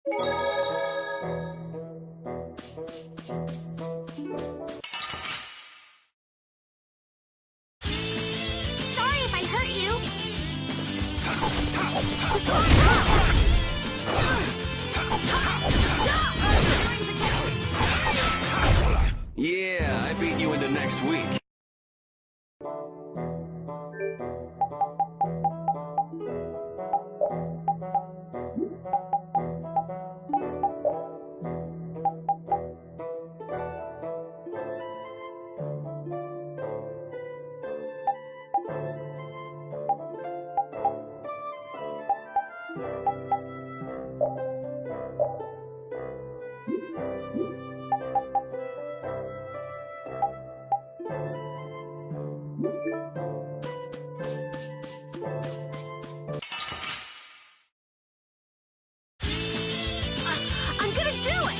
Sorry if I hurt you. Yeah, I beat you into next week. I'm gonna do it!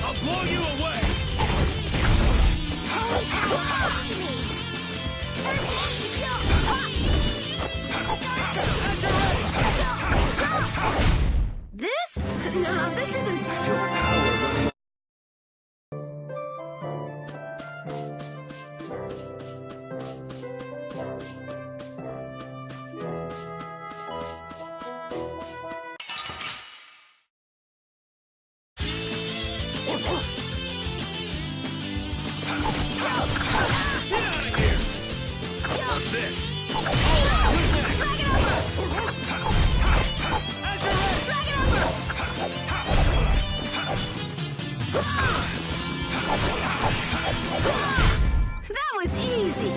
I'll blow you away! Holy power up to me! First jump! This? No, this isn't... I feel power running. Get out of here! What's this? Alright, who's next? As you're ready! That was easy!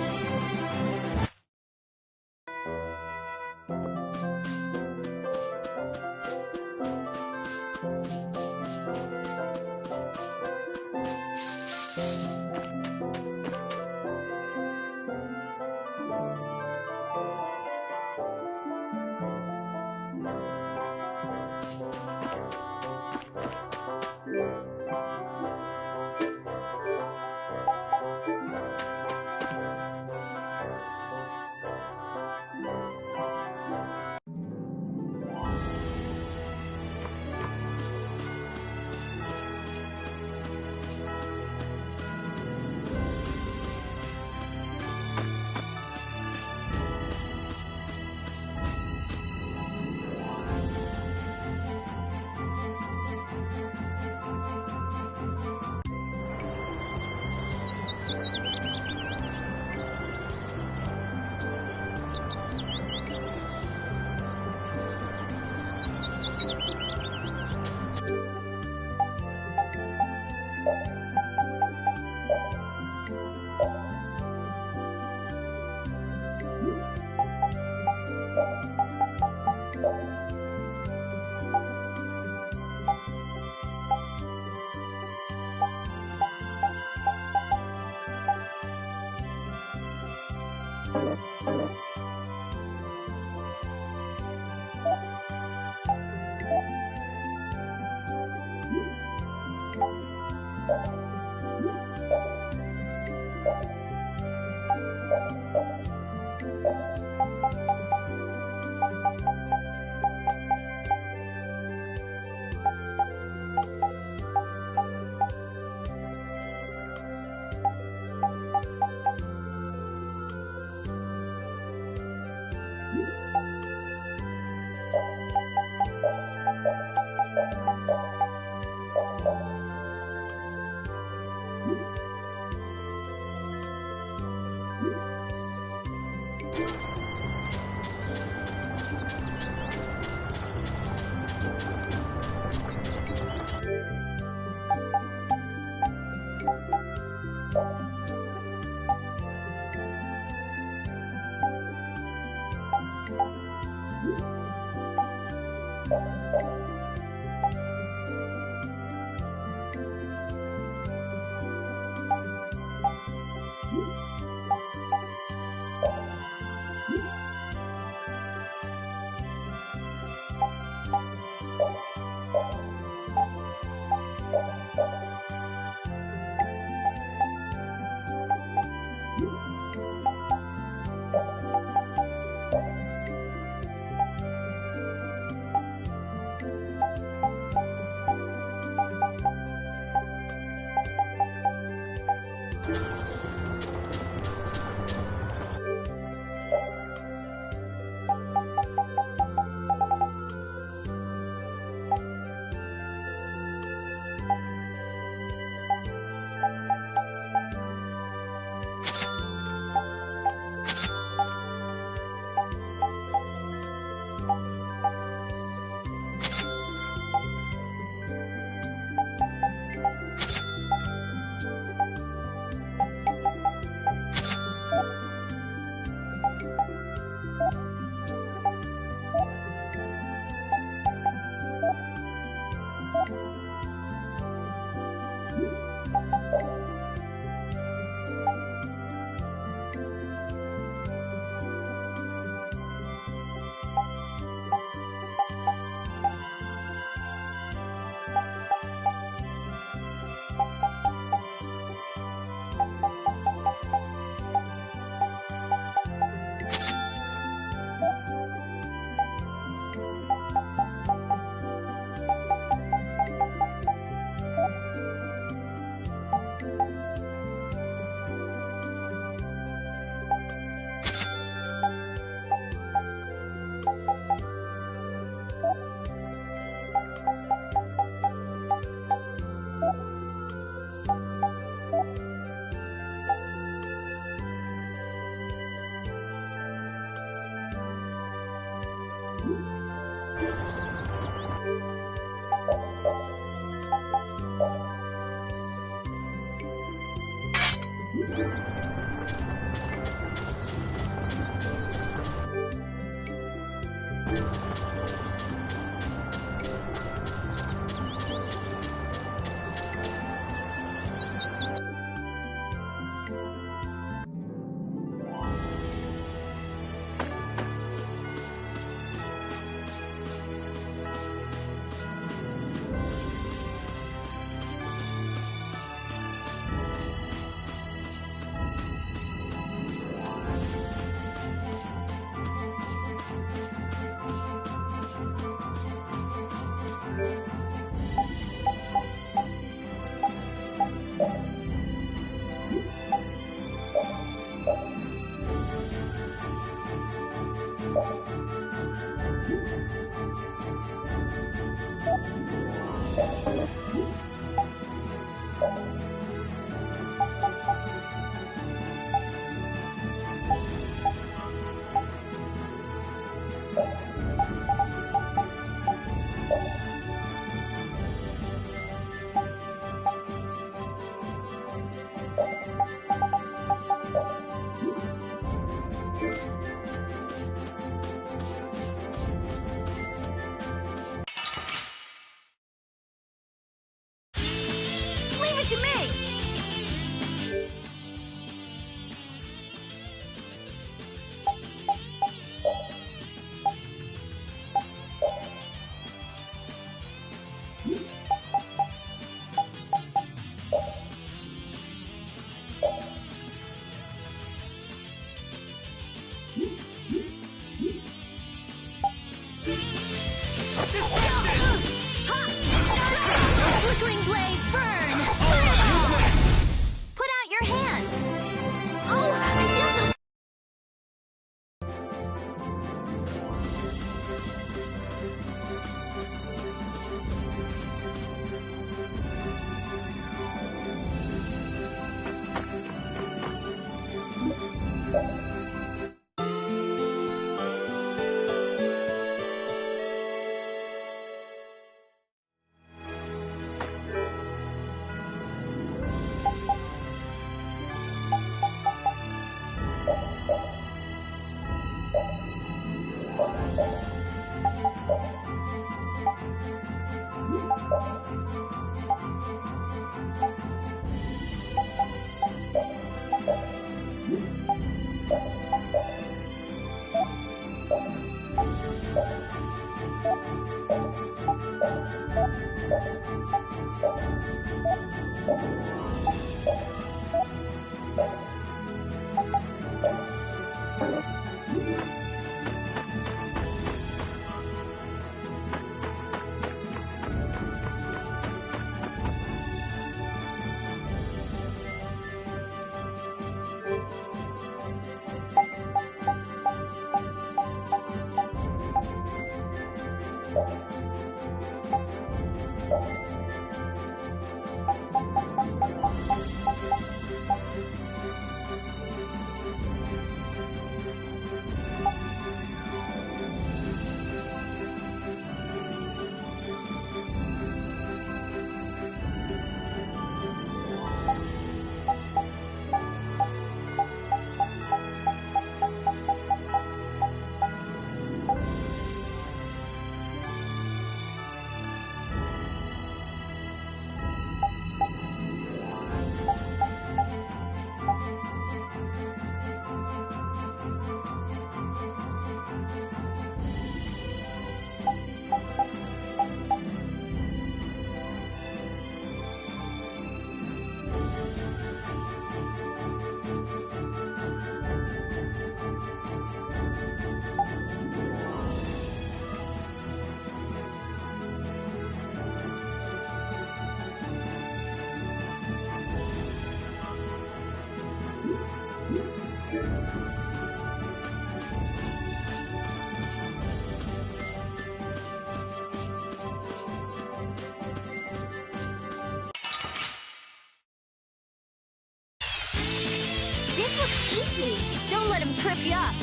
This looks easy. Don't let him trip you up.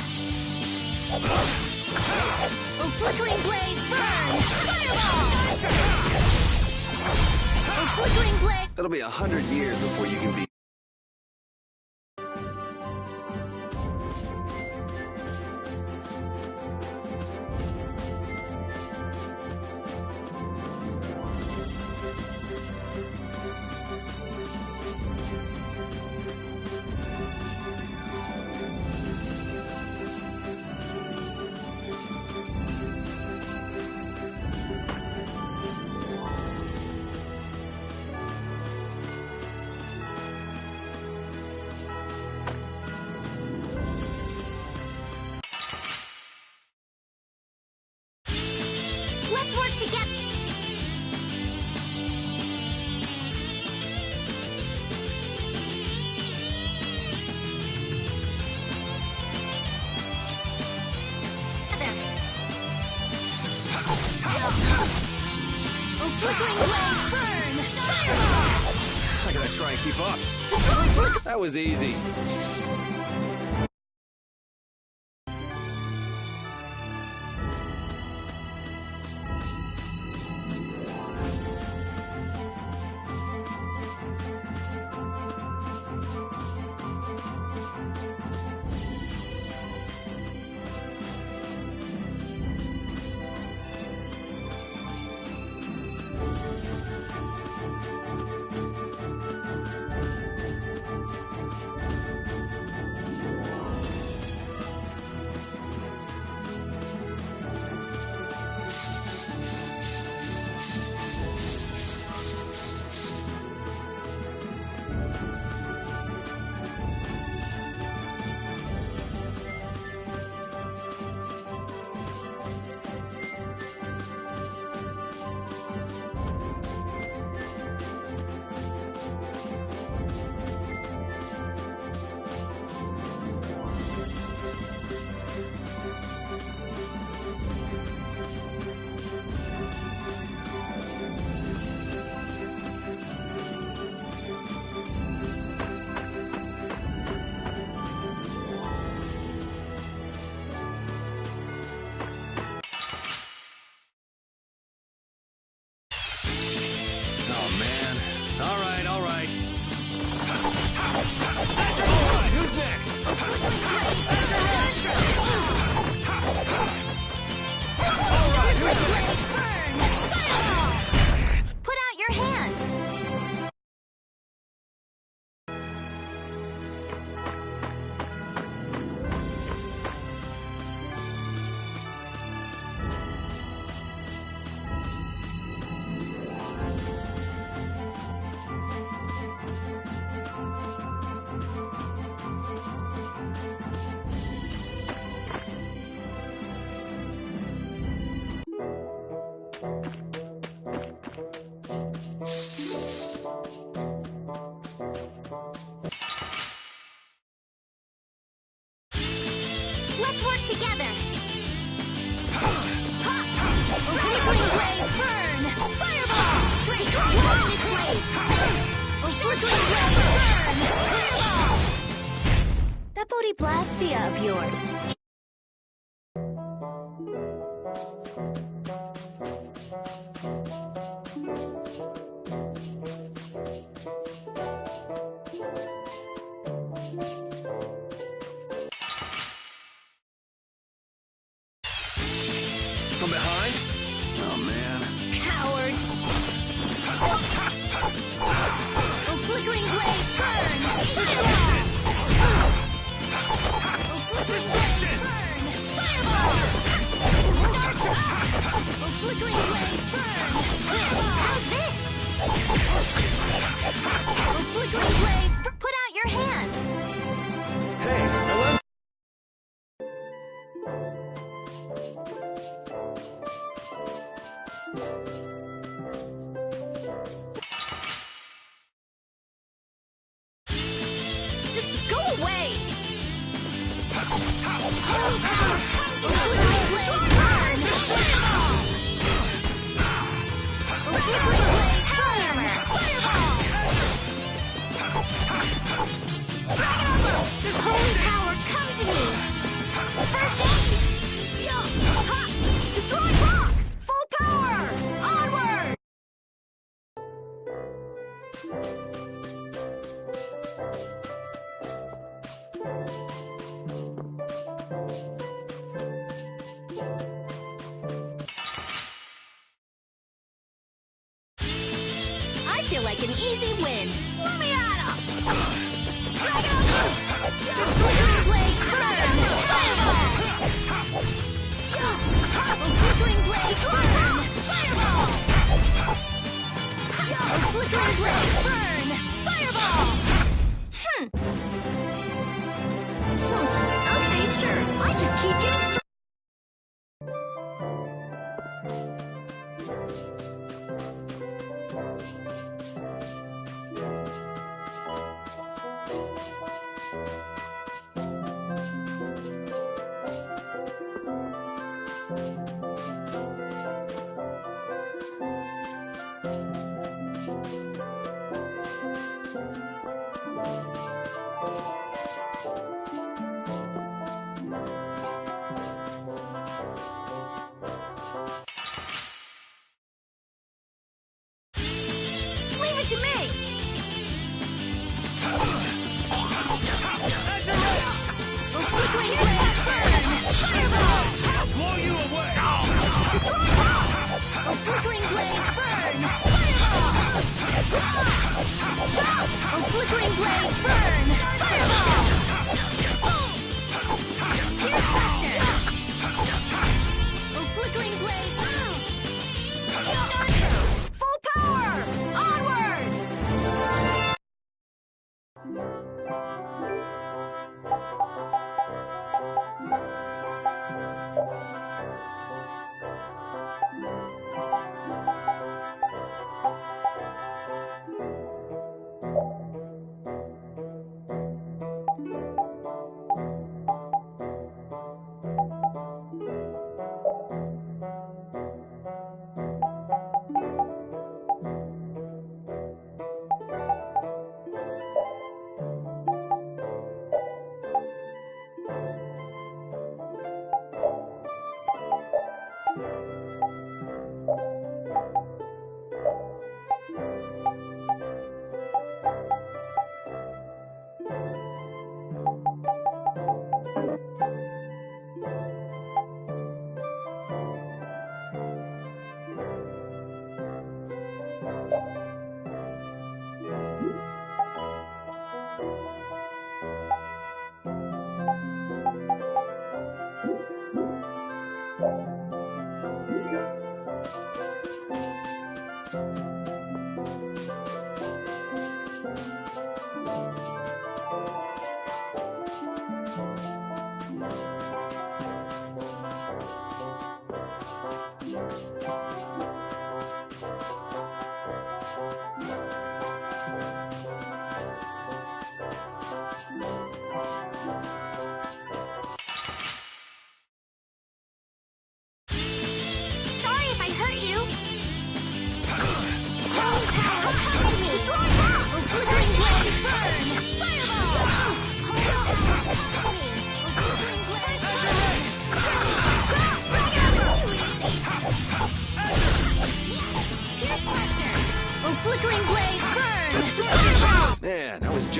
Oh, flickering blaze, burn! Fireball! Oh, flickering blaze... It'll be 100 years before you can be... Let's work together. Oh, flickering blaze, burn! Fireball! I gotta try and keep up. That was easy. work together. Flickering blaze, burn! Fireball! Straight luminous blade! Flickering blaze, burn! Fireball! That Bodhiblastia of yours. From behind? Oh, man. Cowards! Flickering blaze, burn! Fireball! Flickering blaze, burn! Fireball! Flickering blaze, burn! Fireball! How's this? Flickering blaze, put out your hand! Hey, hello? Just go away! Holy power, come to me! First aid! Destroy rock! Full power! Onward! I feel like an easy win. Lumiata! Flickering blaze, burn! Fireball! Flickering blaze, burn! Fireball! Flickering blaze, burn! Fireball! Okay, sure. I just keep getting strong. Leave it to me! Flickering blaze, burn! Fireball! I'll blow you away! Destroy rock! Flickering blaze, burn! Fireball! Flickering blaze, burn! Fireball! Here's faster! Flickering blaze, start! Full power! Onward!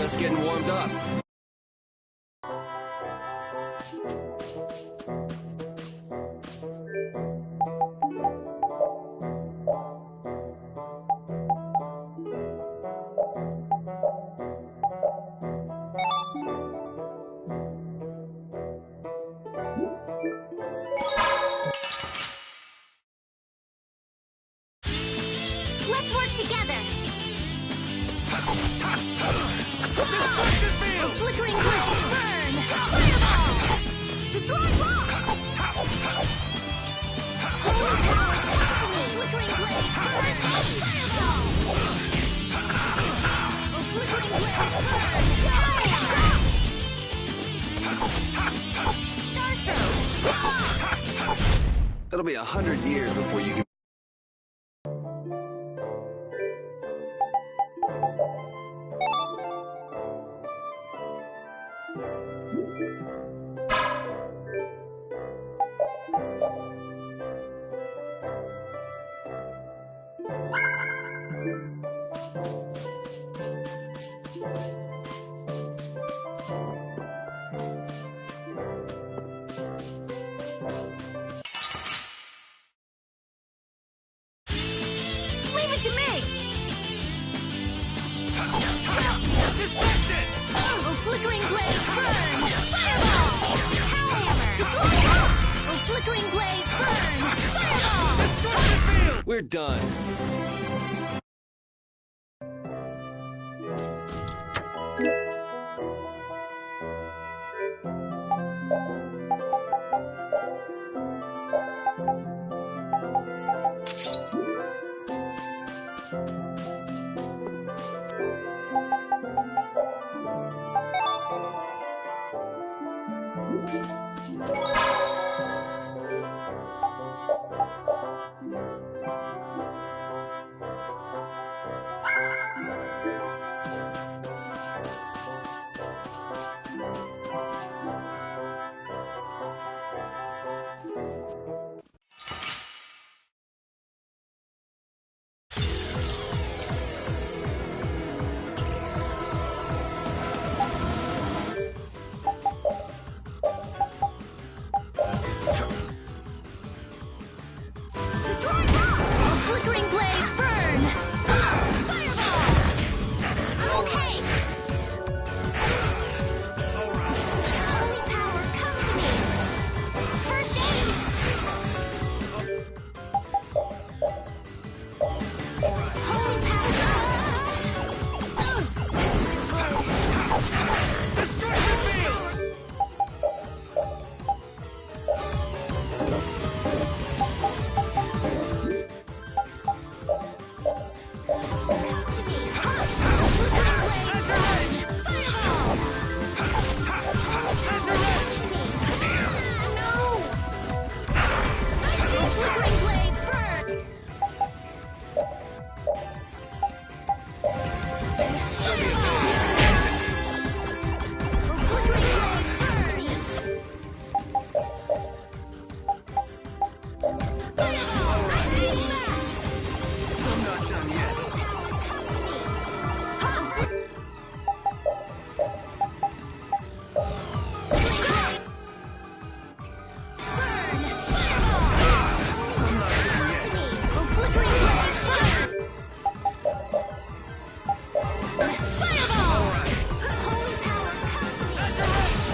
just getting warmed up. Let's work together. Destruction field! Flickering blaze, burn! Fireball! Destroy rock! Holy power, come to me! Flickering blaze, burn! Fireball! Flickering blaze, burn! Starstroke! It'll be 100 years before you can... Leave it to me! Destruction! Flickering blaze, burn! Fireball! Hellhammer! Destroy rock! Flickering blaze, burn! Fireball! Destruction field! We're done. Destroy rock! Flickering blaze, burn! Fireball! I'm okay! Holy power, come to me! First aid! Holy power! This isn't good. Destruction field! Come to me! Flickering blaze, Laser edge! fireball! Laser edge! No! Flickering blaze, burn! Flickering blaze, burn! Fireball! Smash! I'm not done yet. Come to me! Burn! Fireball! I'm not done yet. Come to me! Flickering blaze, fire! Fireball! All right. Holy power, come to me! Laser edge!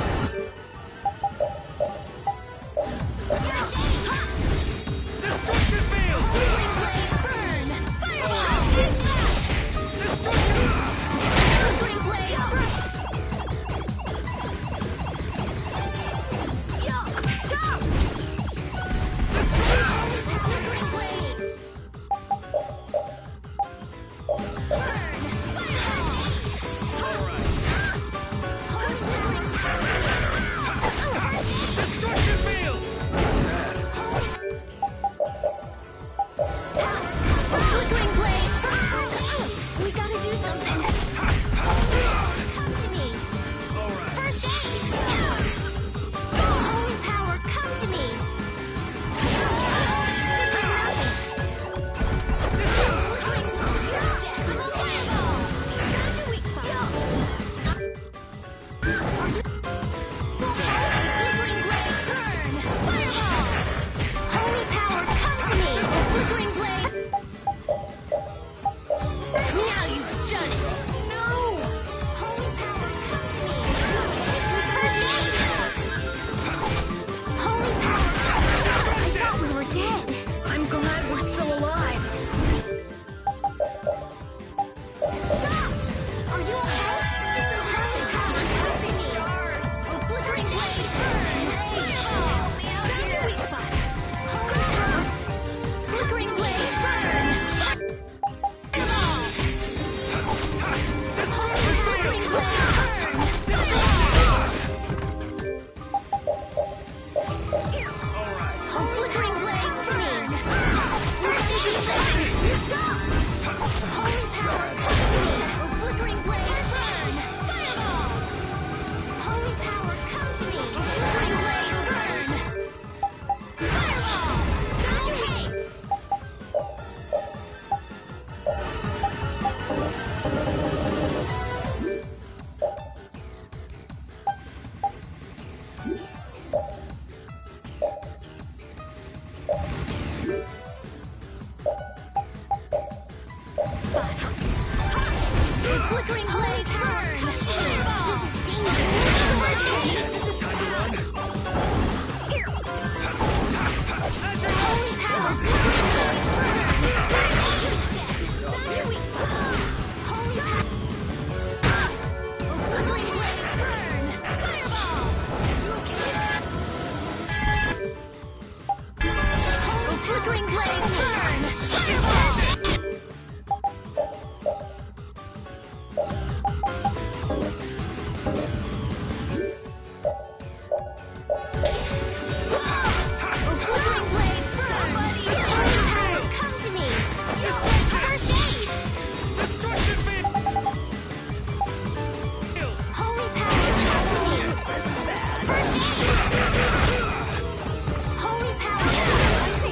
Destruction field! Flickering blaze, burn! Fireball! Smash! Destruction! Flickering blaze, burn! Jump! Destruction! Flickering blaze, burn! Fireball! All right. Holy flickering Flickering blaze, burn! Fireball! Holy power, come to me! Flickering blaze. Now you've done it! No! Holy power, come to me! First aid! Holy power! I thought we were dead. I'm glad we're still alive. Stop! Are you okay? Holy power, come to me! Oh, flickering blaze, burn! Fireball! Found your weak spot. Holy power! Flickering blaze, burn! Fireball! Holy flickering blaze, burn! Fireball! Oh, flickering blaze, to me! First aid! Stop! Holy power, come to me! Oh, flickering blaze, burn! Fireball! Holy power, come to me! Oh, flickering blaze, burn! Fireball! Found your weak. Flickering blaze, burn! Fireball! This is dangerous. First aid! Time to run. Holy power, come to me! Burn! First aid! Found your weak spot. Holy power! Oh, flickering blaze, burn! Fireball! Oh, flickering blaze, burn! Fireball! Oh, flickering blaze, burn! Holy power, come to me! First aid! Destruction field! Holy power, come to me! First aid! Holy power, assist! First aid! Are you okay? Holy power, come to me!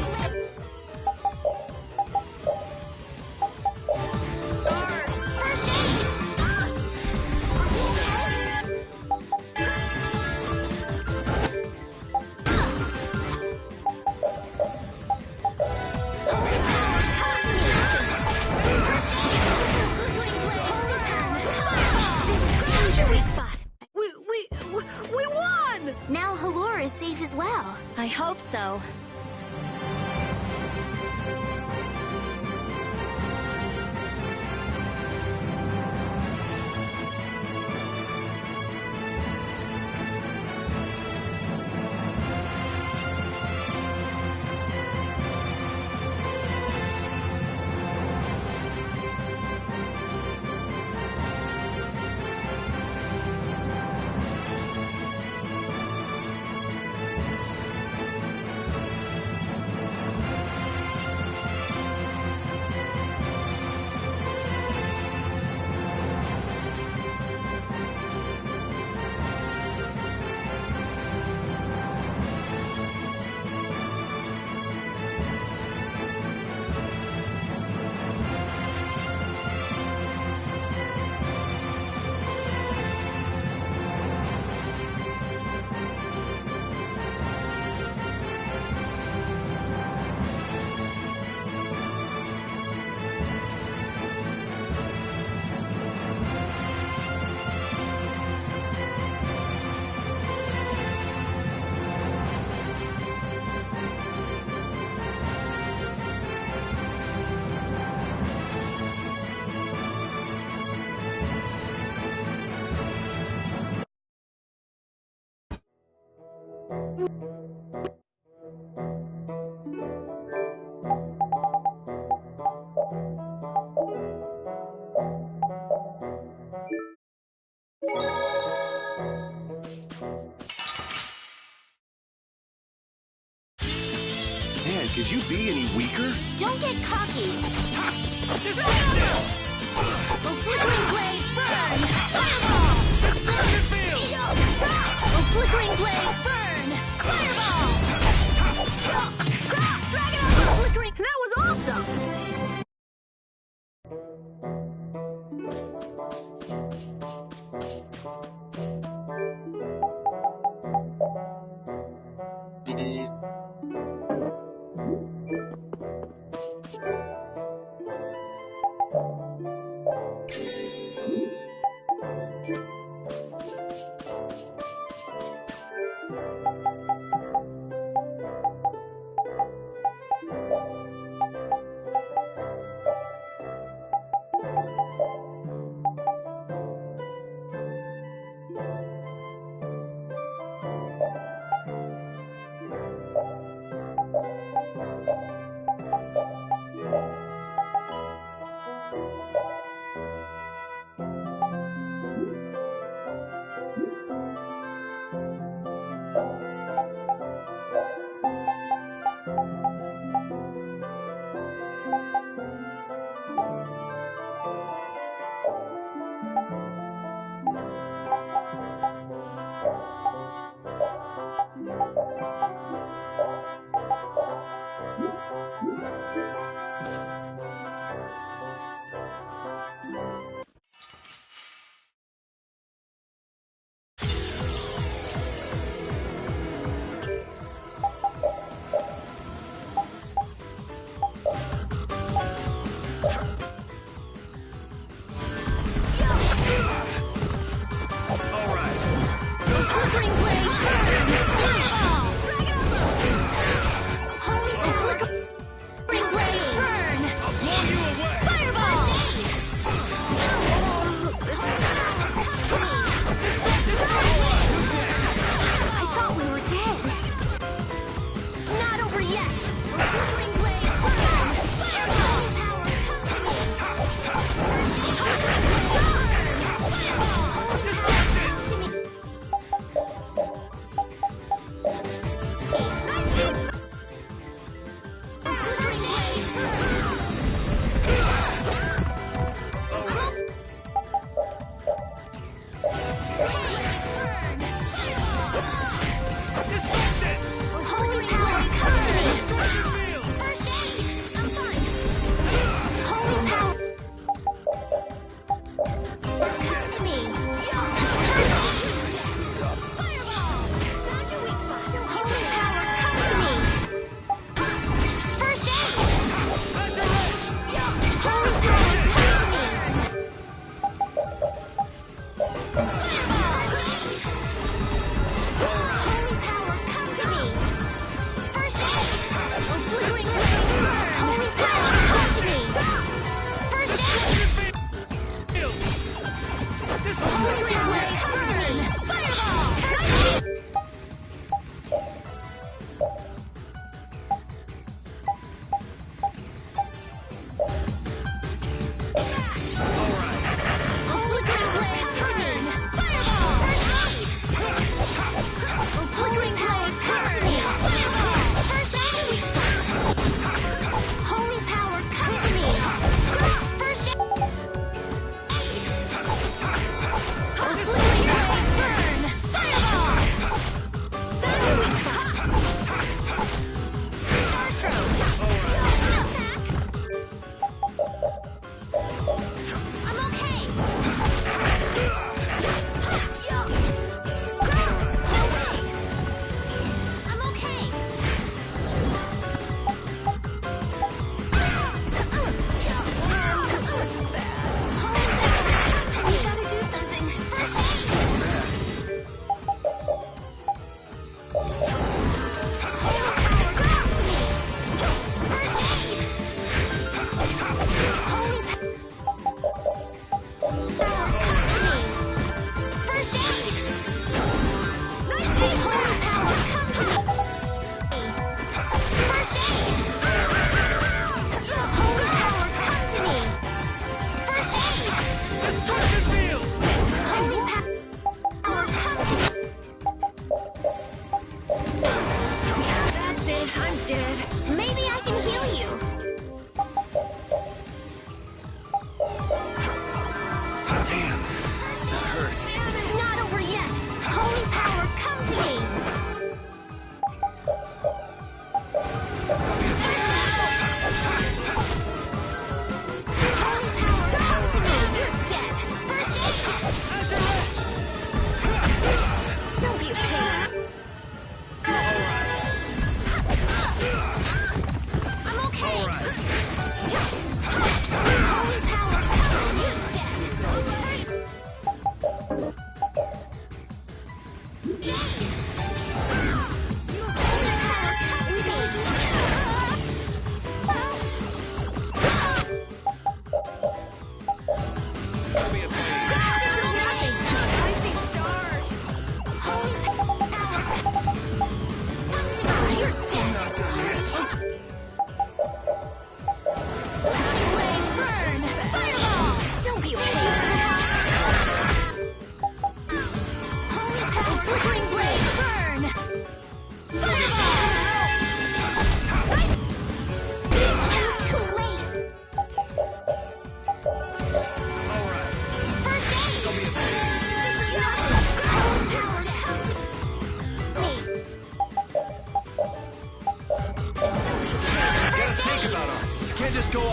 First aid! Flickering blaze, burn! Fireball! This is dangerous spot. We won! Now Halor is safe as well. I hope so. Man, could you be any weaker? Don't get cocky. Destruction! Oh, flickering blaze, burn! Fireball! Destruction field! Oh, flickering blaze, burn! Fireball! Dragon Armor flickering! That was awesome!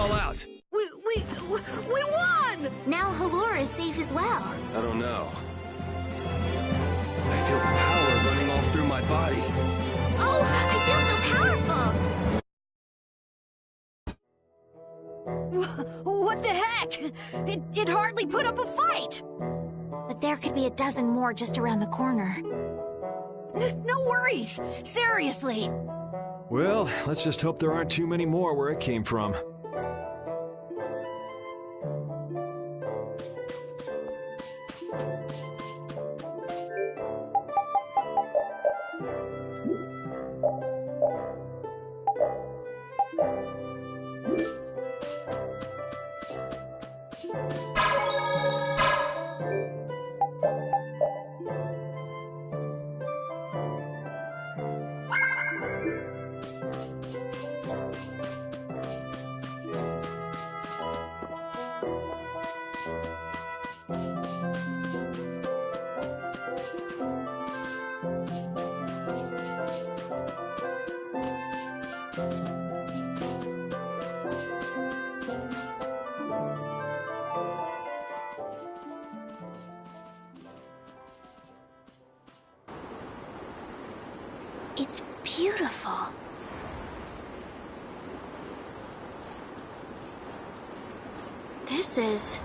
all out? We won! Now Halura is safe as well. I don't know. I feel power running all through my body. Oh, I feel so powerful! What the heck? It hardly put up a fight! But there could be a dozen more just around the corner. No worries! Seriously! Well, let's just hope there aren't too many more where it came from. It's beautiful. This is...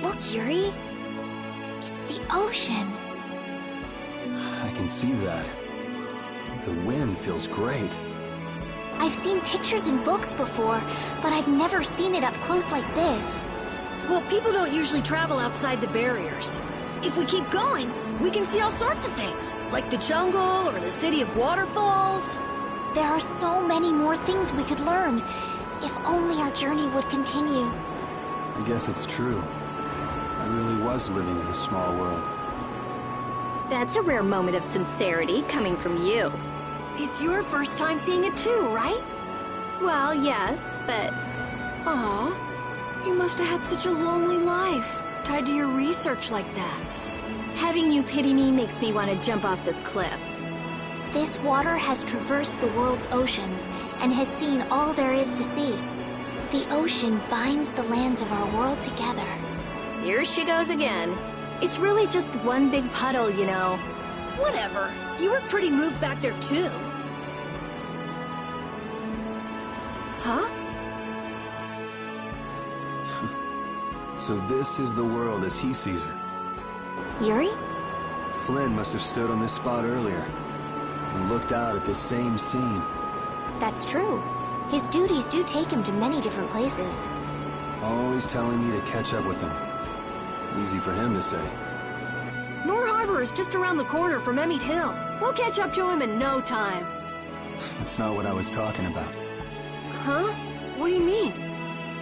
Look, Yuri. It's the ocean. I can see that. The wind feels great. I've seen pictures in books before, but I've never seen it up close like this. Well, people don't usually travel outside the barriers. If we keep going, we can see all sorts of things, like the jungle or the city of waterfalls. There are so many more things we could learn, if only our journey would continue. I guess it's true. I really was living in a small world. That's a rare moment of sincerity coming from you. It's your first time seeing it too, right? Well, yes, but Aw, you must have had such a lonely life, tied to your research like that. having you pity me makes me want to jump off this cliff. This water has traversed the world's oceans and has seen all there is to see. The ocean binds the lands of our world together. Here she goes again. It's really just one big puddle, you know. Whatever. You were pretty moved back there, too. Huh? So this is the world as he sees it. Yuri? Flynn must have stood on this spot earlier and looked out at the same scene. That's true. His duties do take him to many different places. Always telling me to catch up with him. Easy for him to say. Nor Harbor is just around the corner from Emmett Hill. We'll catch up to him in no time. That's not what I was talking about. Huh? What do you mean?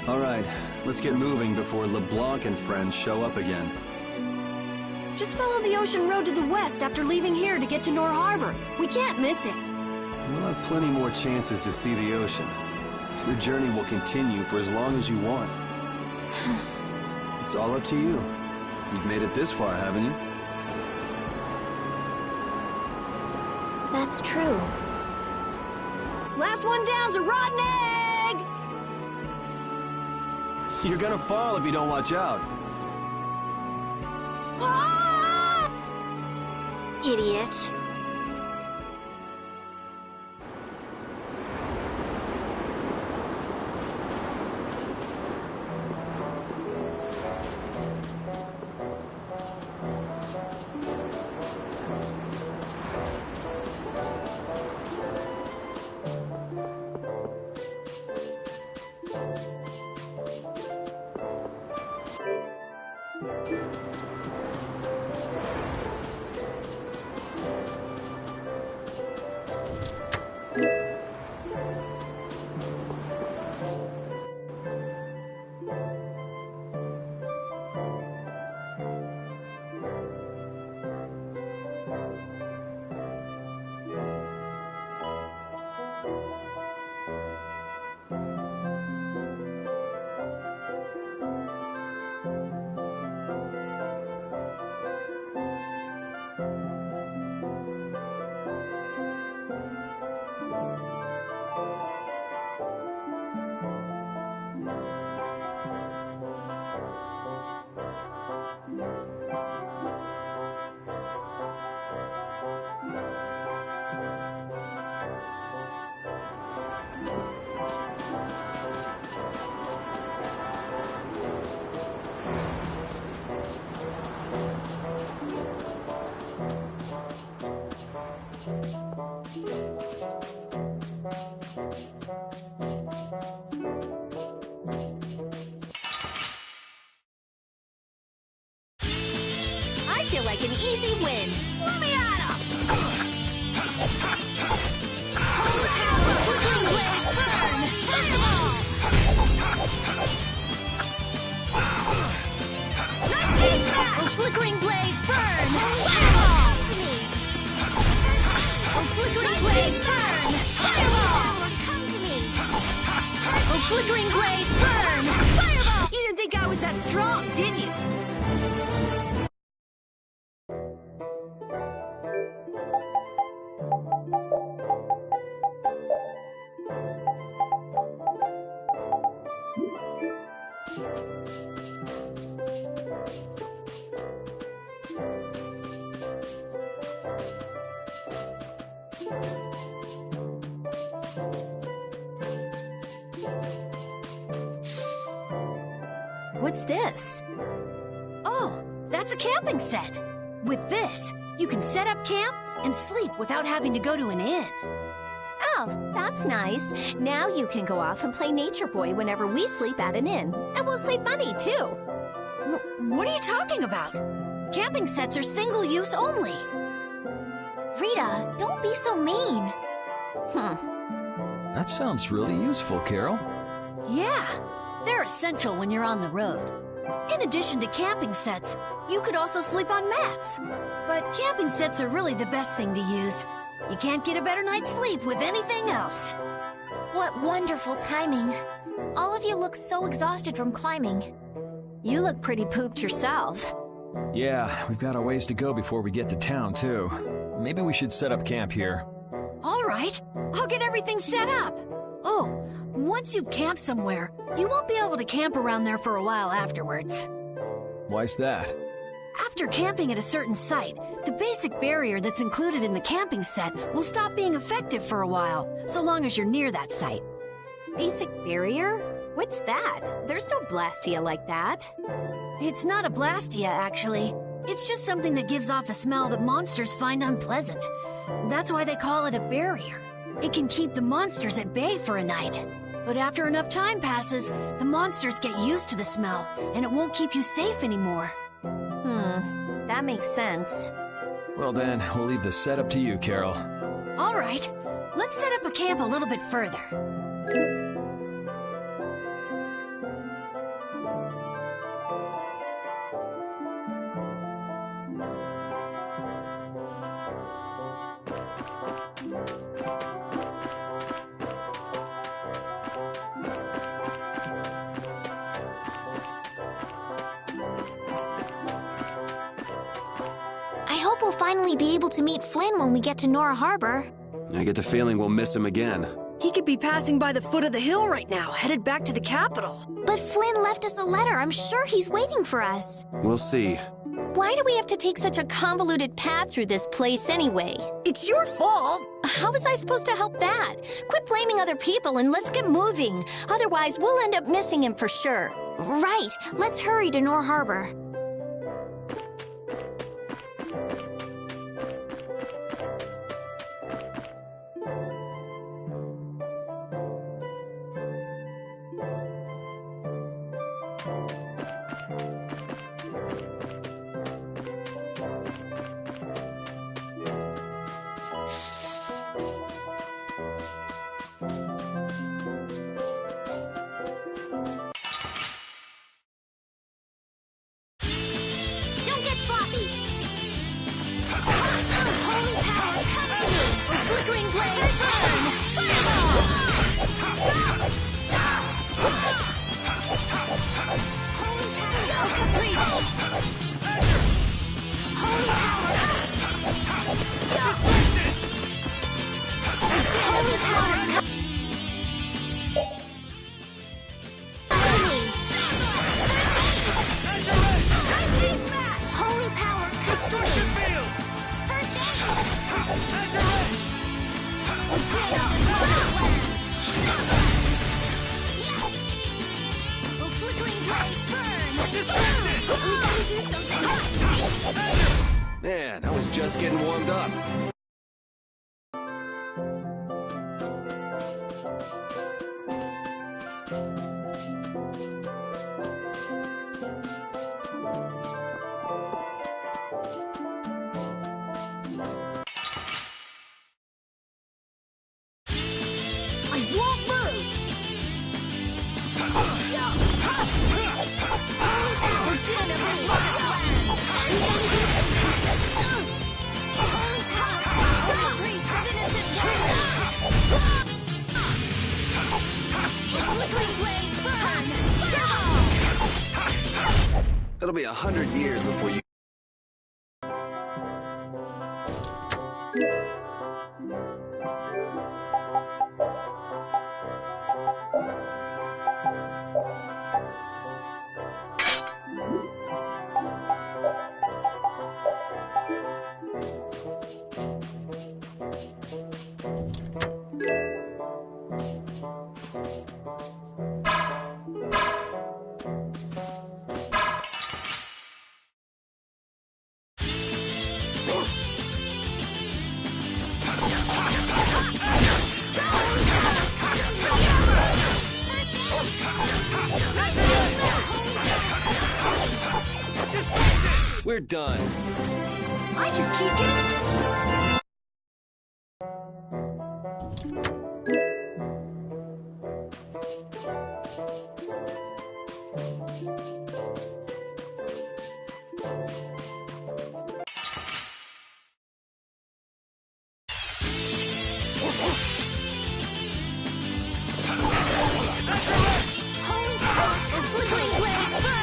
All right, let's get moving before LeBlanc and friends show up again. Just follow the ocean road to the west after leaving here to get to Nor Harbor. We can't miss it. We'll have plenty more chances to see the ocean. Your journey will continue for as long as you want. It's all up to you. You've made it this far, haven't you? That's true. Last one down's a rotten egg! You're gonna fall if you don't watch out. Ah! Idiot. feel like an easy win. Let me at 'em! Holy power! Flickering blaze burn! Fireball! Lightning smash! Oh, flickering blaze burn! Fireball! Come to me! Oh, flickering blaze burn! Fireball! Come to me! Oh, flickering blaze burn! Fireball! You didn't think I was that strong, did you? What's this? Oh, that's a camping set. With this, you can set up camp and sleep without having to go to an inn. Oh, that's nice. Now you can go off and play Nature Boy whenever we sleep at an inn. And we'll save money, too. What are you talking about? Camping sets are single-use only. Rita, don't be so mean. That sounds really useful, Carol. Yeah, they're essential when you're on the road. In addition to camping sets, you could also sleep on mats. But camping sets are really the best thing to use. You can't get a better night's sleep with anything else. What wonderful timing. All of you look so exhausted from climbing. You look pretty pooped yourself. Yeah, we've got a ways to go before we get to town, too. Maybe we should set up camp here. All right, I'll get everything set up. Oh, once you've camped somewhere, you won't be able to camp around there for a while afterwards. Why's that? After camping at a certain site, the basic barrier that's included in the camping set will stop being effective for a while, so long as you're near that site. Basic barrier? What's that? There's no Blastia like that. It's not a Blastia, actually. It's just something that gives off a smell that monsters find unpleasant. That's why they call it a barrier. It can keep the monsters at bay for a night. But after enough time passes, the monsters get used to the smell, and it won't keep you safe anymore. That makes sense. Well then, we'll leave the setup to you, Carol. All right, let's set up a camp a little bit further. I hope we'll finally be able to meet Flynn when we get to Nora Harbor. I get the feeling we'll miss him again. He could be passing by the foot of the hill right now, headed back to the capital. But Flynn left us a letter. I'm sure he's waiting for us. We'll see. Why do we have to take such a convoluted path through this place anyway? It's your fault. How was I supposed to help that? Quit blaming other people and let's get moving. Otherwise, we'll end up missing him for sure. Right. Let's hurry to Nora Harbor. Don't get sloppy. Holy power, come to me. Flickering blaze, burn. Fireball. Holy power, complete. Holy power. Destruction! Holy power, come to me. Azure Edge! Holy power, come to Destruction me. field! First aid. Azure Edge! Oh, flickering blaze, burn. Destruction! We gotta do something. Azure! Man, I was just getting warmed up. flickering blaze, burn! Fireball! It'll be 100 years before you... We're done. I just keep getting... Holy power of flickering blaze, burn!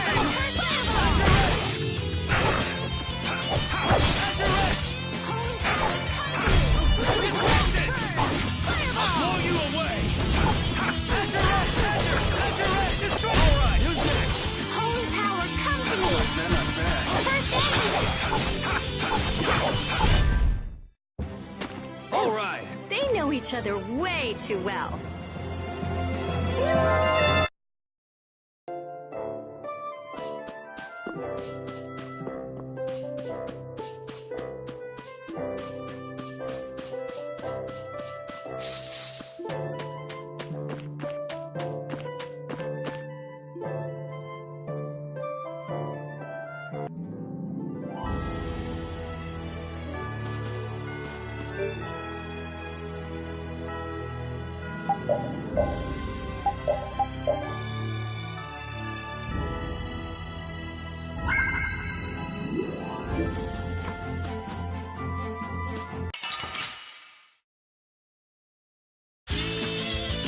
Holy power, come to me! Flickering blaze, burn! Fireball! Blow you away! Destroy! Alright, who's next? Holy power, come to me! They're not bad. First aid! All right. They know each other way too well.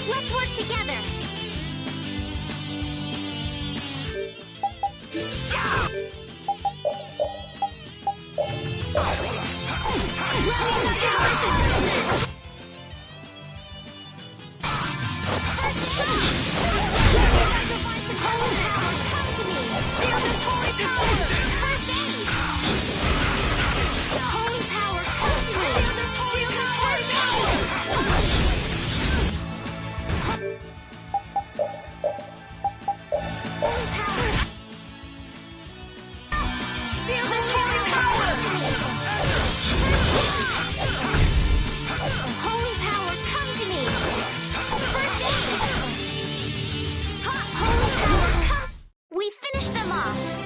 Let's work together!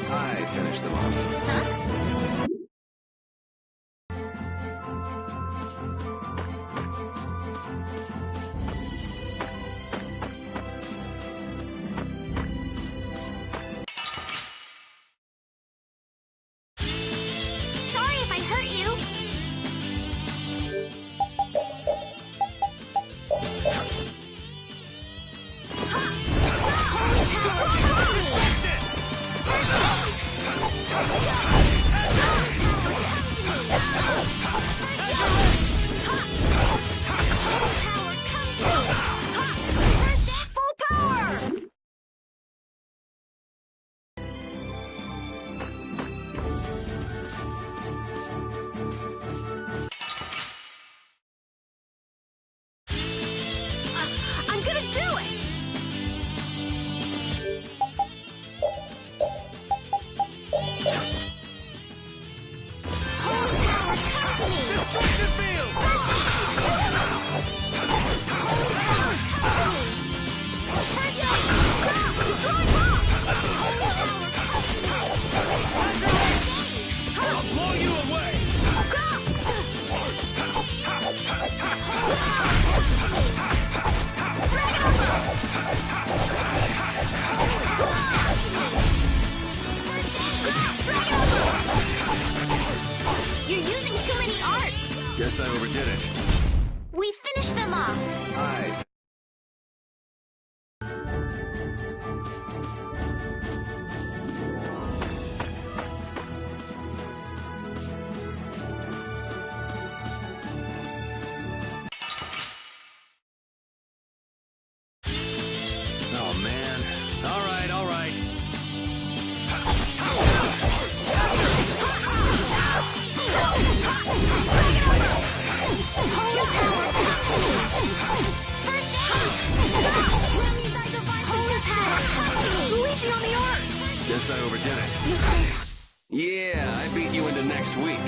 I finished them off. Huh? Sorry if I hurt you. Full power! I'm gonna do it! Holy power, come to me! Destruction field! First aid! Holy power, come to me! First aid! Stop! Destroy bomb! Holy power, come to me! First aid! I'll blow you away! Stop! Holy power, come to me! Bring it over! Holy power, come to me! First aid! Bring it over! You're using too many arts! Guess I overdid it. We finished them off! I Guess I overdid it. Yeah, I beat you into next week.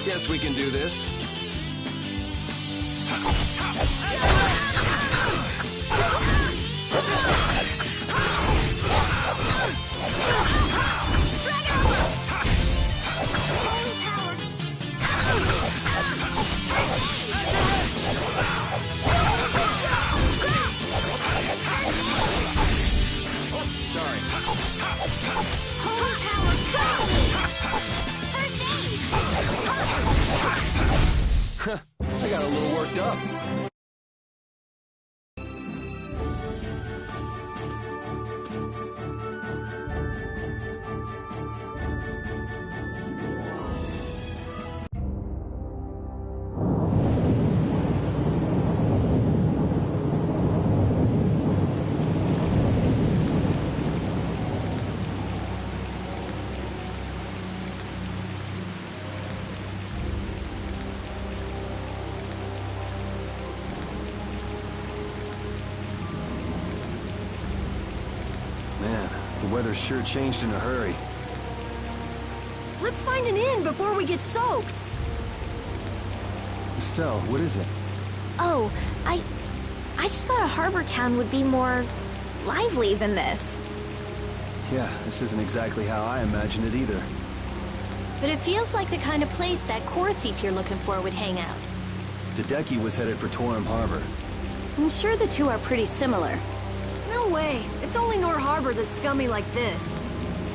Guess we can do this. Sorry. Holy power, go to me! First aid! I got a little worked up. Man, the weather sure changed in a hurry. Let's find an inn before we get soaked. Estelle, what is it? Oh, I just thought a harbor town would be more lively than this. Yeah, this isn't exactly how I imagined it either. But it feels like the kind of place that core thief you're looking for would hang out. Hideki was headed for Torim Harbor. I'm sure the two are pretty similar. No way. It's only Nor Harbor that's scummy like this.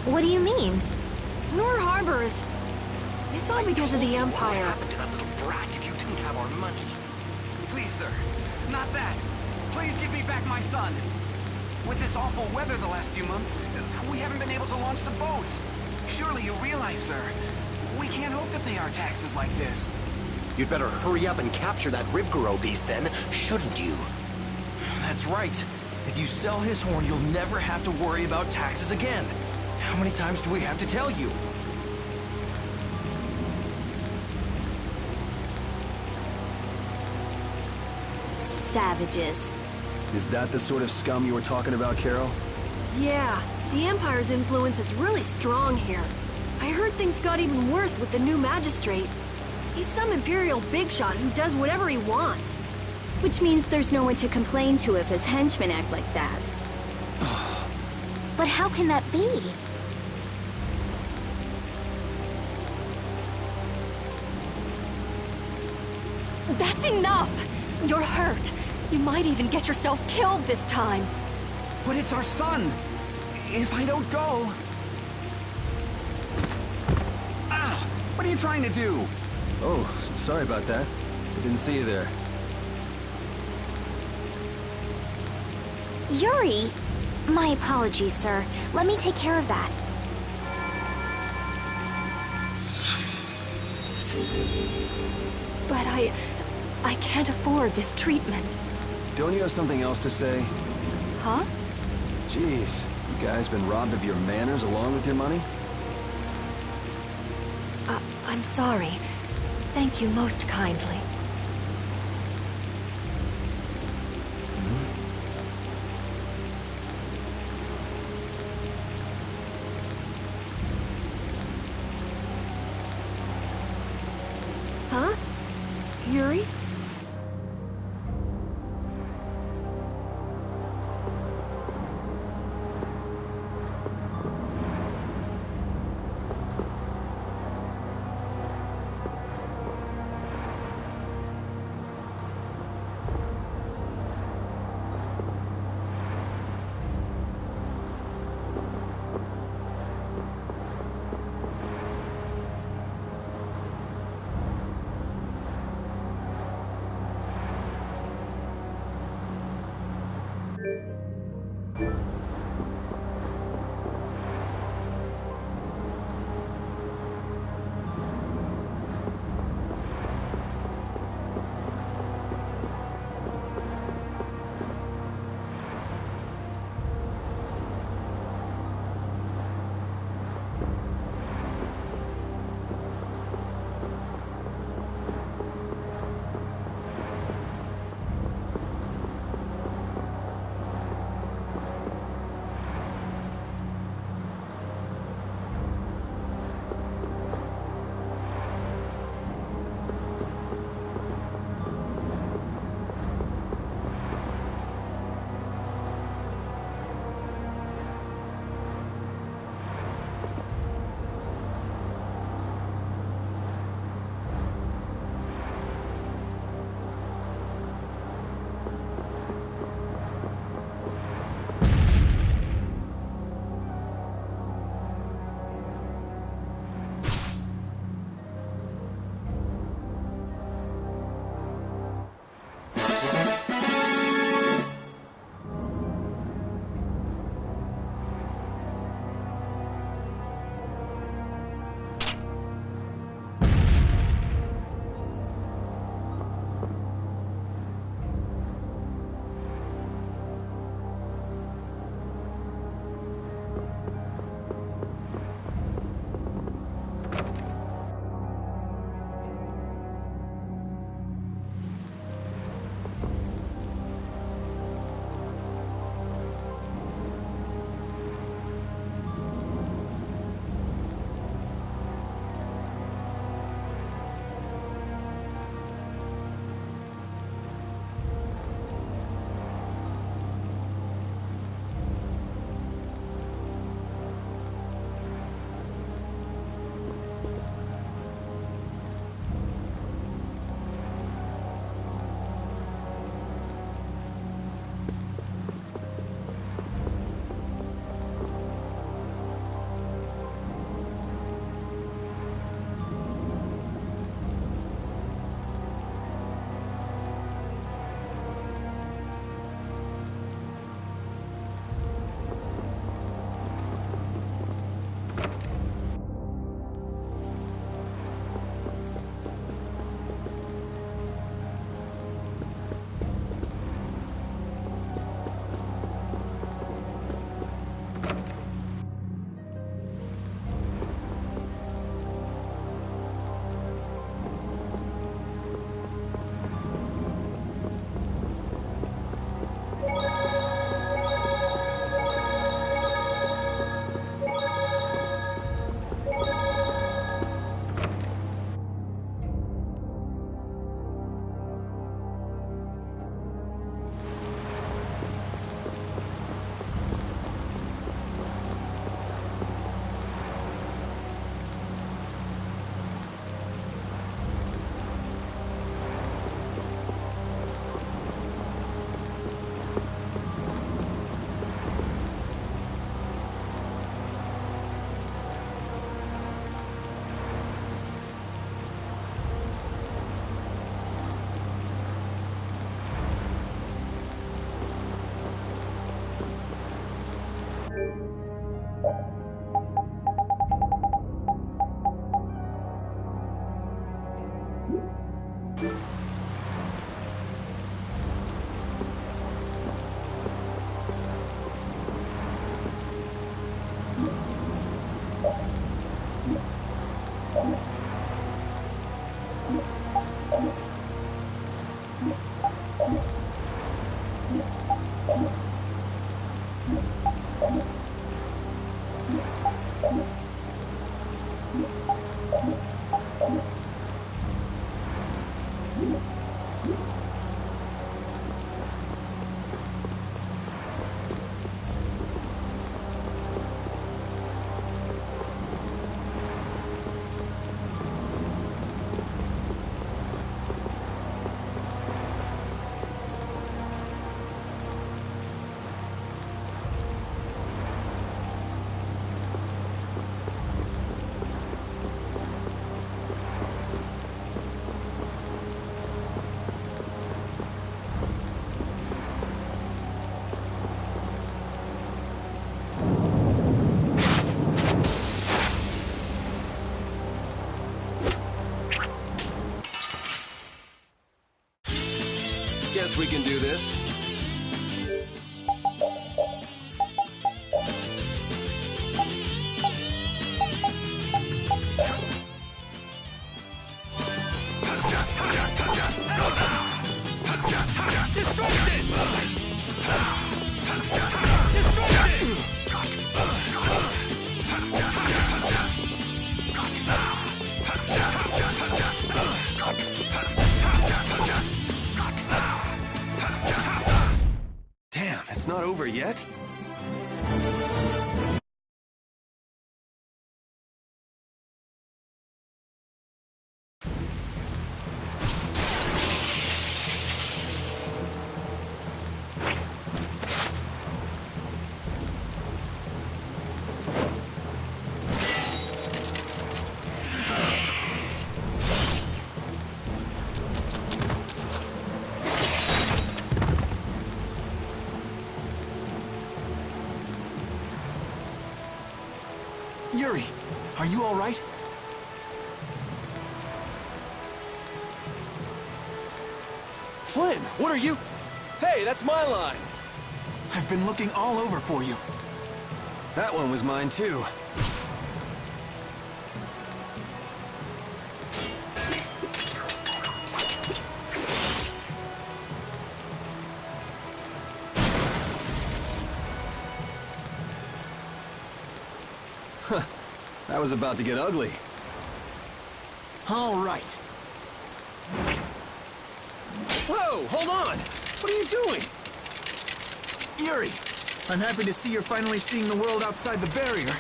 What do you mean? Nor Harbor is... It's all because of the Empire. What happened to that little brat if you didn't have our money? Please, sir. Not that. Please give me back my son. With this awful weather the last few months, we haven't been able to launch the boats. Surely you realize, sir, we can't hope to pay our taxes like this. You'd better hurry up and capture that Ribgaro beast then, shouldn't you? That's right. If you sell his horn, you'll never have to worry about taxes again. How many times do we have to tell you? Savages. Is that the sort of scum you were talking about, Carol? Yeah, the Empire's influence is really strong here. I heard things got even worse with the new magistrate. He's some Imperial bigshot who does whatever he wants. Which means there's no one to complain to if his henchmen act like that. But how can that be? That's enough! You're hurt. You might even get yourself killed this time. But it's our son! If I don't go... Ah! What are you trying to do? Oh, sorry about that. I didn't see you there. Yuri! My apologies, sir. Let me take care of that. But I can't afford this treatment. Don't you have something else to say? Huh? Jeez, you guys been robbed of your manners along with your money? I'm sorry. Thank you most kindly. Yuri? Guess we can do this. Destruction! Destruction! Damn, it's not over yet? Yuri, are you all right? Flynn, what are you? Hey, that's my line! I've been looking all over for you. That one was mine too. Huh, that was about to get ugly. All right. Whoa, hold on! What are you doing? Yuri, I'm happy to see you're finally seeing the world outside the barrier.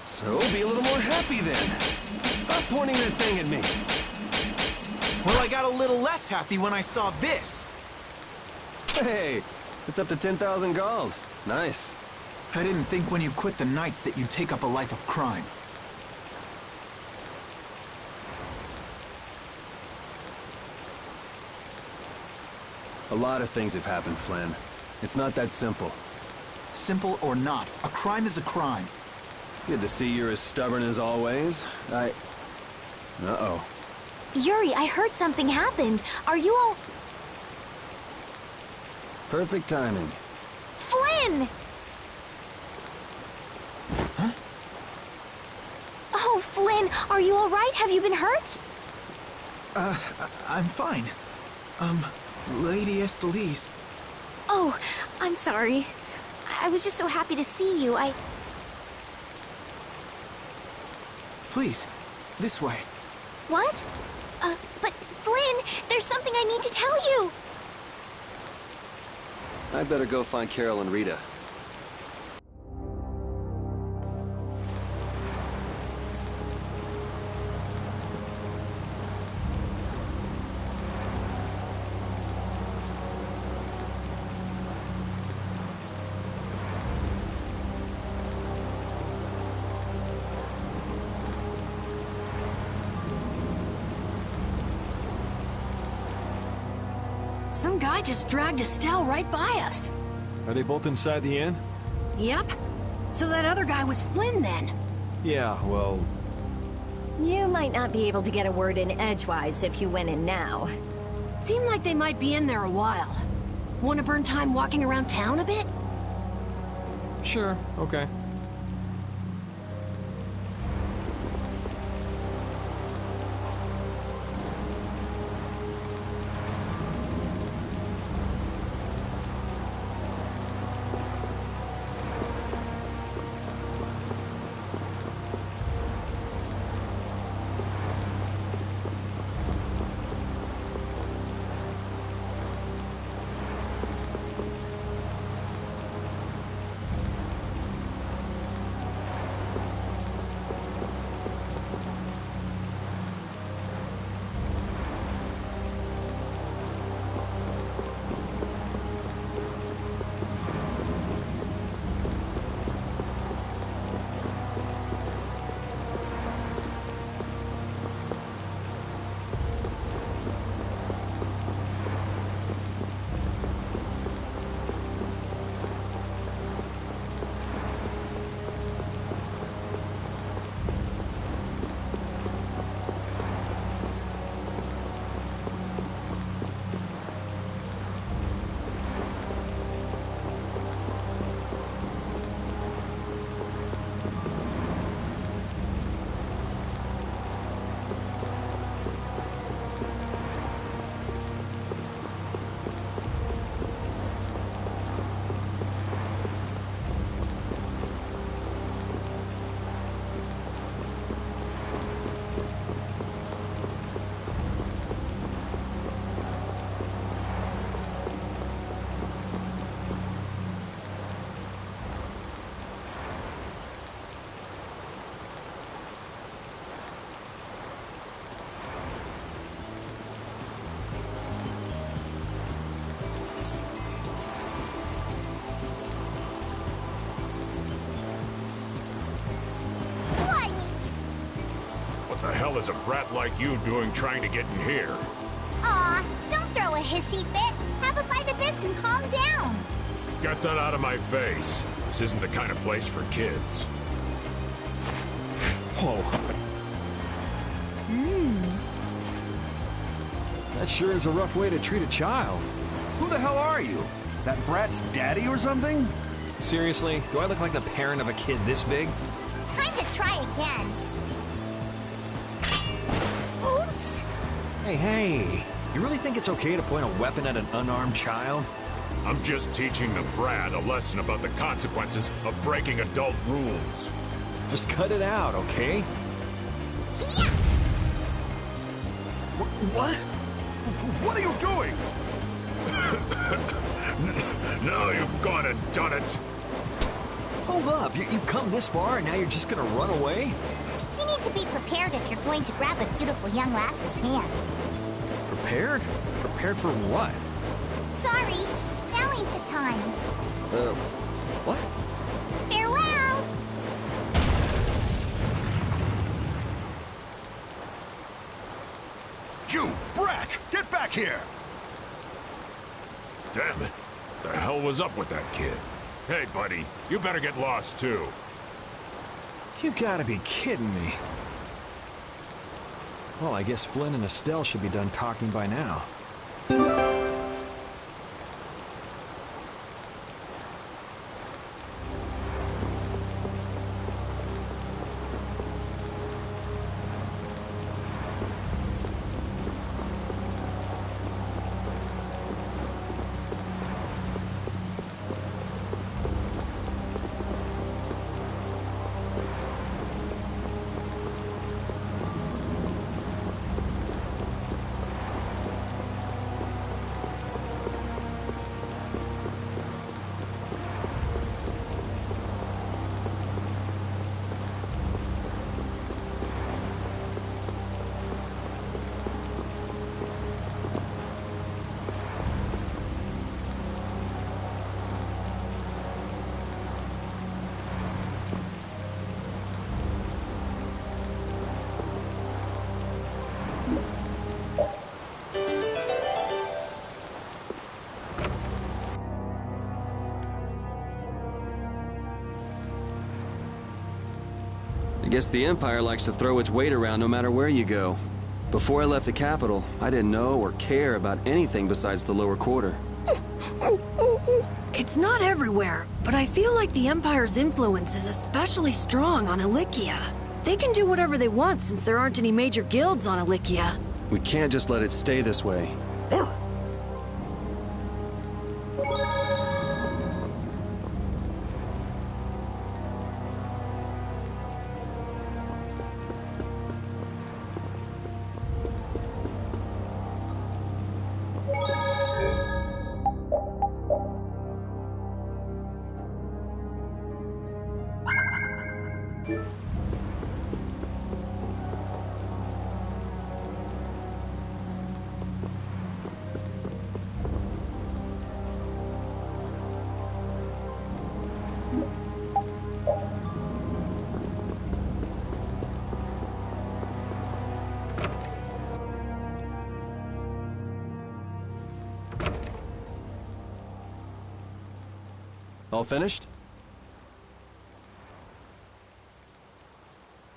So, be a little more happy then. Stop pointing that thing at me. Well, I got a little less happy when I saw this. Hey, it's up to 10,000 gold. Nice. I didn't think when you quit the Knights that you'd take up a life of crime. A lot of things have happened, Flynn. It's not that simple. Simple or not, a crime is a crime. Good to see you're as stubborn as always. Uh-oh. Yuri, I heard something happened. Are you all... Perfect timing. Flynn! Huh? Oh, Flynn, are you all right? Have you been hurt? I'm fine. Lady Estelise. Oh, I'm sorry. I was just so happy to see you. Please, this way. What? But Flynn, there's something I need to tell you. I'd better go find Carol and Rita. Some guy just dragged Estelle right by us. Are they both inside the inn? Yep. So that other guy was Flynn then. Yeah, well... You might not be able to get a word in edgewise if you went in now. Seemed like they might be in there a while. Want to burn time walking around town a bit? Sure, okay. The hell is a brat like you doing trying to get in here? Aw, don't throw a hissy fit. Have a bite of this and calm down. Get that out of my face. This isn't the kind of place for kids. Whoa. That sure is a rough way to treat a child. Who the hell are you? That brat's daddy or something? Seriously, do I look like the parent of a kid this big? Time to try again. Oops. Hey, you really think it's okay to point a weapon at an unarmed child? I'm just teaching the brat a lesson about the consequences of breaking adult rules. Just cut it out, okay? Yeah. What? What are you doing? Now you've gone and done it. Hold up, you've come this far and now you're just gonna run away? You need to be prepared if you're going to grab a beautiful young lass's hand. Prepared? Prepared for what? Sorry, now ain't the time. What? Farewell! You brat! Get back here! Damn it. The hell was up with that kid? Hey, buddy, you better get lost too. You gotta be kidding me. Well, I guess Flynn and Estelle should be done talking by now. I guess the Empire likes to throw its weight around no matter where you go. Before I left the capital, I didn't know or care about anything besides the lower quarter. It's not everywhere, but I feel like the Empire's influence is especially strong on Ilikia. They can do whatever they want since there aren't any major guilds on Ilikia. We can't just let it stay this way. All finished?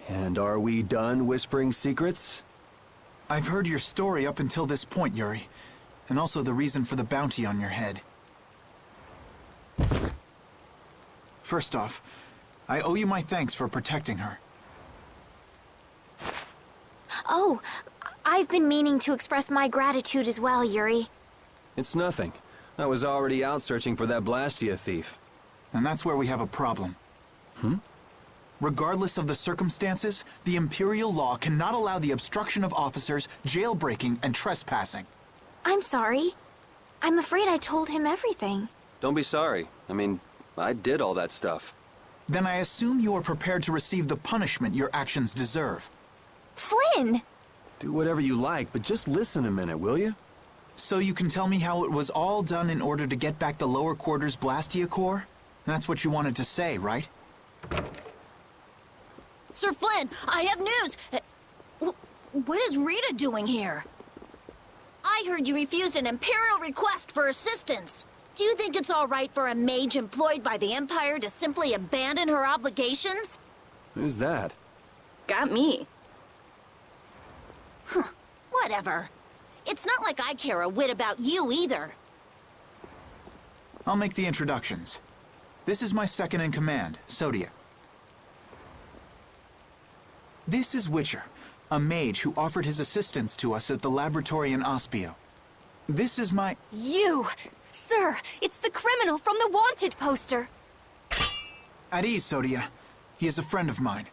And are we done whispering secrets? I've heard your story up until this point, Yuri. And also the reason for the bounty on your head. First off, I owe you my thanks for protecting her. Oh, I've been meaning to express my gratitude as well, Yuri. It's nothing. I was already out searching for that Blastia thief. And that's where we have a problem. Regardless of the circumstances, the Imperial law cannot allow the obstruction of officers, jailbreaking, and trespassing. I'm sorry. I'm afraid I told him everything. Don't be sorry. I mean, I did all that stuff. Then I assume you are prepared to receive the punishment your actions deserve. Flynn! Do whatever you like, but just listen a minute, will you? So you can tell me how it was all done in order to get back the lower quarters Blastia core? That's what you wanted to say, right? Sir Flynn, I have news! What is Rita doing here? I heard you refused an Imperial request for assistance. Do you think it's all right for a mage employed by the Empire to simply abandon her obligations? Who's that? Got me. Whatever. It's not like I care a whit about you either. I'll make the introductions. This is my second in command, Sodia. This is Witcher, a mage who offered his assistance to us at the laboratory in Ospio. This is my... You! Sir, it's the criminal from the wanted poster! At ease, Sodia. He is a friend of mine.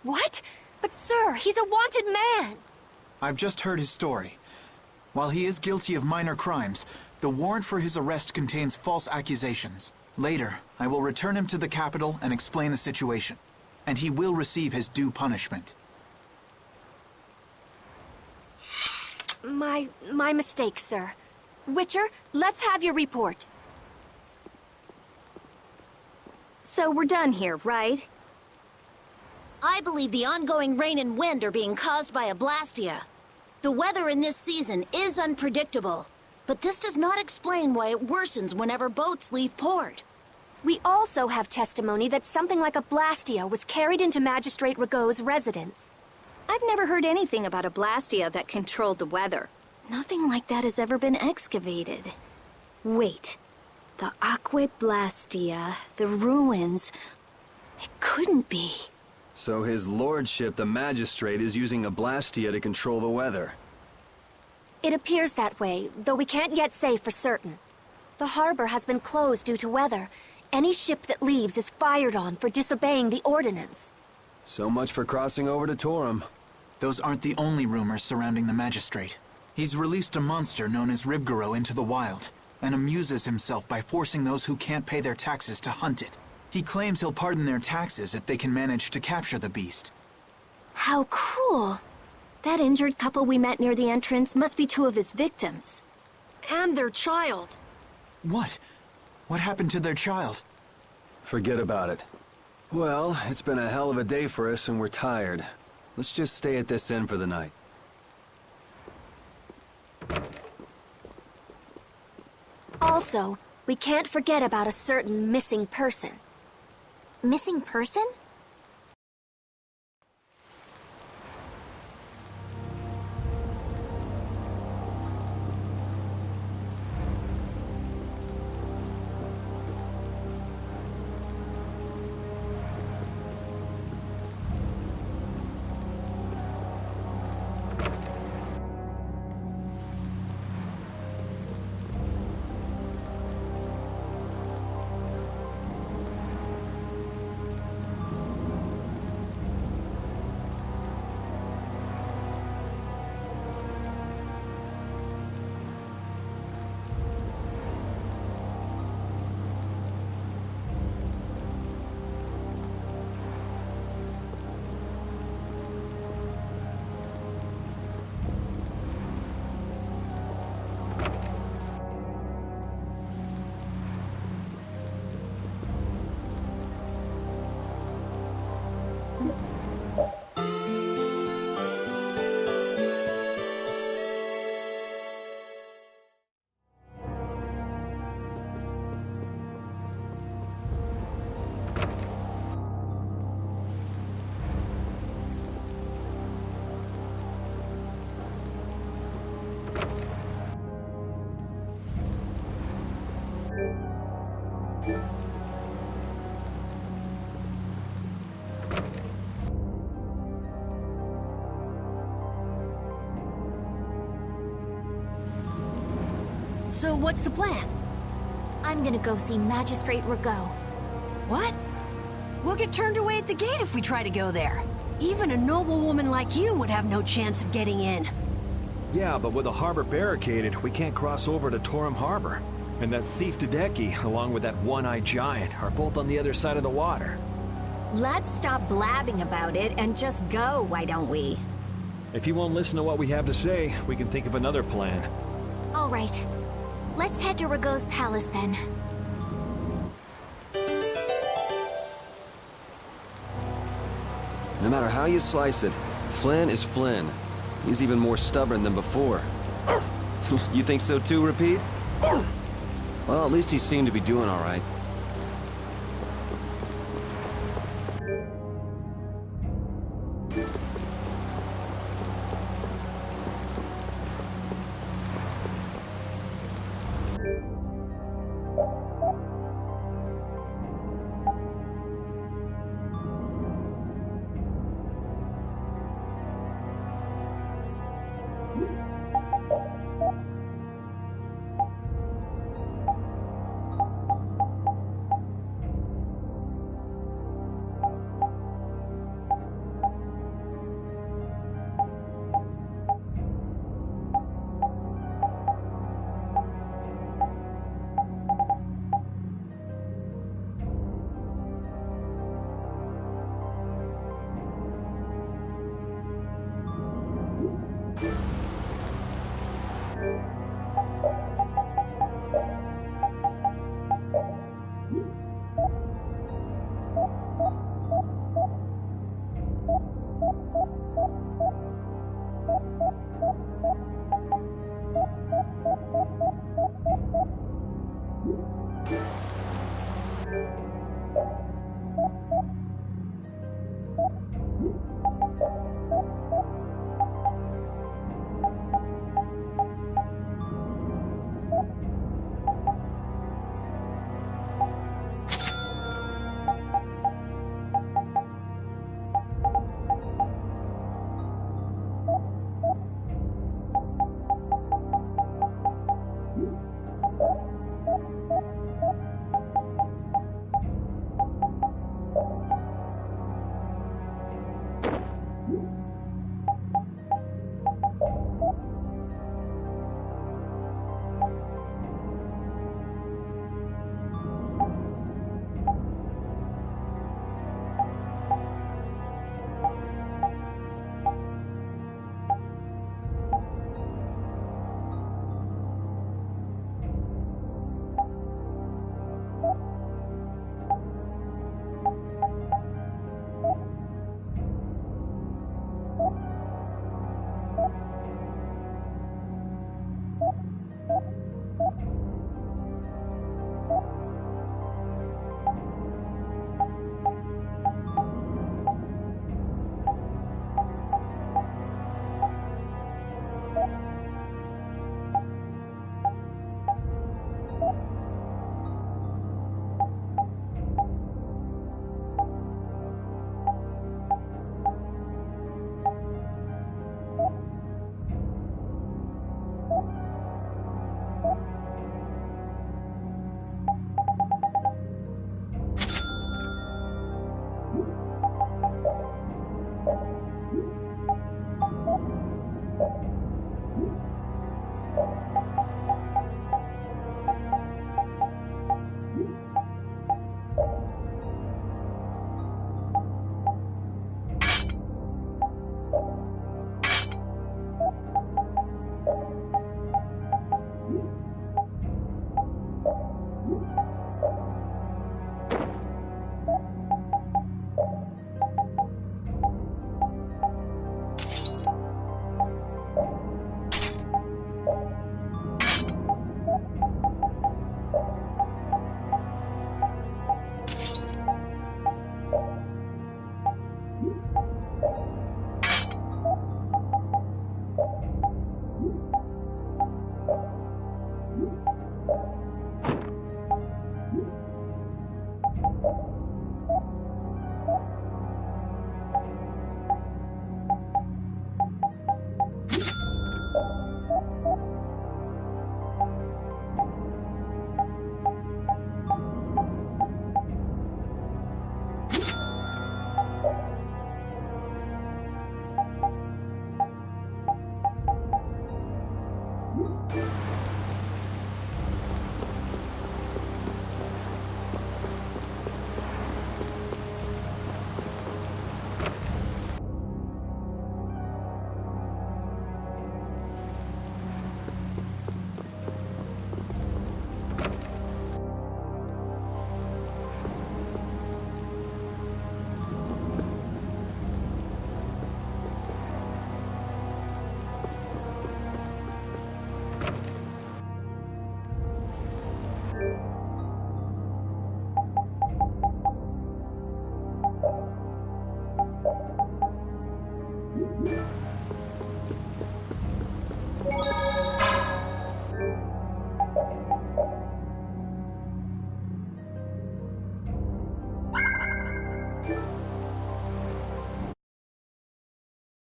What? But sir, he's a wanted man! I've just heard his story. While he is guilty of minor crimes, the warrant for his arrest contains false accusations. Later, I will return him to the capital and explain the situation. And he will receive his due punishment. My mistake, sir. Witcher, let's have your report. So we're done here, right? I believe the ongoing rain and wind are being caused by a Blastia. The weather in this season is unpredictable, but this does not explain why it worsens whenever boats leave port. We also have testimony that something like a Blastia was carried into Magistrate Rigaud's residence. I've never heard anything about a Blastia that controlled the weather. Nothing like that has ever been excavated. Wait. The Aqua Blastia, the ruins... It couldn't be. So his lordship, the magistrate, is using a Blastia to control the weather. It appears that way, though we can't yet say for certain. The harbor has been closed due to weather. Any ship that leaves is fired on for disobeying the ordinance. So much for crossing over to Torum. Those aren't the only rumors surrounding the magistrate. He's released a monster known as Ribgaro into the wild, and amuses himself by forcing those who can't pay their taxes to hunt it. He claims he'll pardon their taxes if they can manage to capture the beast. How cruel. That injured couple we met near the entrance must be two of his victims. And their child. What? What happened to their child? Forget about it. Well, it's been a hell of a day for us and we're tired. Let's just stay at this inn for the night. Also, we can't forget about a certain missing person. Missing person? So what's the plan? I'm gonna go see Magistrate Rigaud. What? We'll get turned away at the gate if we try to go there. Even a noble woman like you would have no chance of getting in. Yeah, but with the harbor barricaded, we can't cross over to Torum Harbor. And that thief Tadeki, along with that one-eyed giant, are both on the other side of the water. Let's stop blabbing about it and just go, why don't we? If you won't listen to what we have to say, we can think of another plan. All right. Let's head to Rigaud's palace then. No matter how you slice it, Flynn is Flynn. He's even more stubborn than before. You think so too, Repeat? Well, at least he seemed to be doing all right.